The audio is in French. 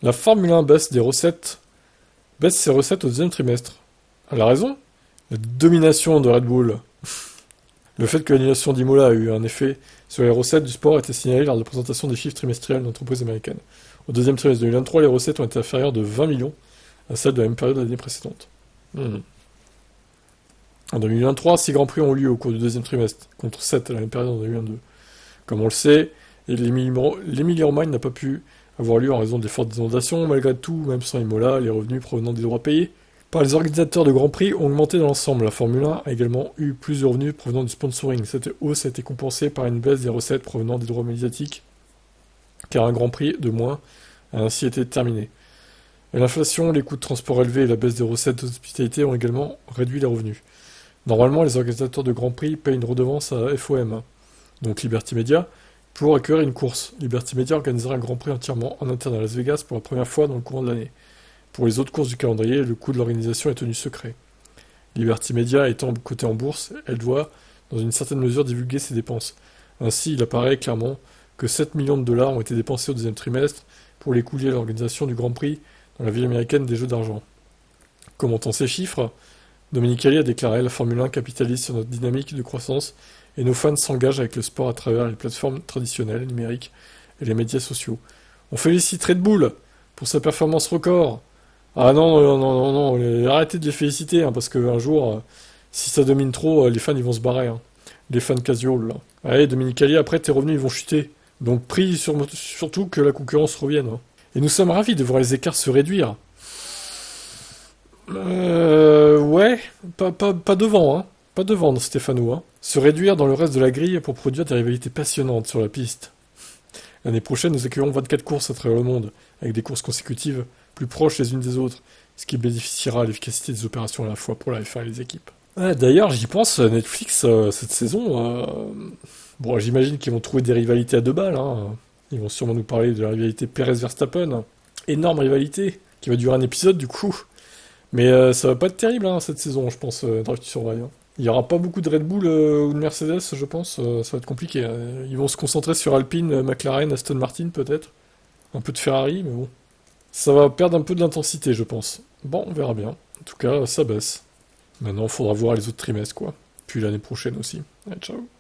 La Formule 1 baisse ses recettes au deuxième trimestre. Elle a raison. La domination de Red Bull. Le fait que l'annulation d'Imola a eu un effet sur les recettes du sport a été signalé lors de la présentation des chiffres trimestriels d'entreprises américaines. Au deuxième trimestre 2023, les recettes ont été inférieures de 20 millions à celles de la même période de l'année précédente. En 2023, 6 Grands Prix ont lieu au cours du deuxième trimestre, contre 7 à la même période en 2022. Comme on le sait, l'Emilia-Romagna n'a pas pu avoir lieu en raison des fortes inondations. Malgré tout, même sans Imola, les revenus provenant des droits payés par les organisateurs de Grands Prix ont augmenté dans l'ensemble. La Formule 1 a également eu plus de revenus provenant du sponsoring. Cette hausse a été compensée par une baisse des recettes provenant des droits médiatiques, car un Grand Prix de moins a ainsi été terminé. L'inflation, les coûts de transport élevés et la baisse des recettes d'hospitalité ont également réduit les revenus. Normalement, les organisateurs de Grand Prix payent une redevance à FOM, donc Liberty Media, pour accueillir une course. Liberty Media organisera un Grand Prix entièrement en interne à Las Vegas pour la première fois dans le courant de l'année. Pour les autres courses du calendrier, le coût de l'organisation est tenu secret. Liberty Media étant cotée en bourse, elle doit, dans une certaine mesure, divulguer ses dépenses. Ainsi, il apparaît clairement que 7 millions de dollars ont été dépensés au deuxième trimestre pour les coûts liés à l'organisation du Grand Prix dans la ville américaine des jeux d'argent. Commentant ces chiffres, Domenicali a déclaré: La Formule 1 capitalise sur notre dynamique de croissance et nos fans s'engagent avec le sport à travers les plateformes traditionnelles, numériques et les médias sociaux. On félicite Red Bull pour sa performance record. Ah non, non, non, non, non, arrêtez de les féliciter, hein, parce qu'un jour, si ça domine trop, les fans ils vont se barrer. Hein. Les fans casual, là. Allez, Domenicali, après tes revenus ils vont chuter. Donc prie surtout que la concurrence revienne. Hein. Et nous sommes ravis de voir les écarts se réduire. Ouais, pas devant, hein. Pas devant, Stéphano, hein. Se réduire dans le reste de la grille pour produire des rivalités passionnantes sur la piste. L'année prochaine, nous accueillerons 24 courses à travers le monde, avec des courses consécutives plus proches les unes des autres, ce qui bénéficiera à l'efficacité des opérations à la fois pour la F1 et les équipes. Ouais, d'ailleurs, j'y pense, Netflix, cette saison, bon, j'imagine qu'ils vont trouver des rivalités à deux balles, hein. Ils vont sûrement nous parler de la rivalité Perez-Verstappen. Énorme rivalité, qui va durer un épisode du coup. Mais ça va pas être terrible hein, cette saison, je pense, Drive to Survive. Hein. Il y aura pas beaucoup de Red Bull ou de Mercedes, je pense. Ça va être compliqué. Ils vont se concentrer sur Alpine, McLaren, Aston Martin peut-être. Un peu de Ferrari, mais bon. Ça va perdre un peu de l'intensité, je pense. Bon, on verra bien. En tout cas, ça baisse. Maintenant, il faudra voir les autres trimestres, quoi. Puis l'année prochaine aussi. Allez, ciao.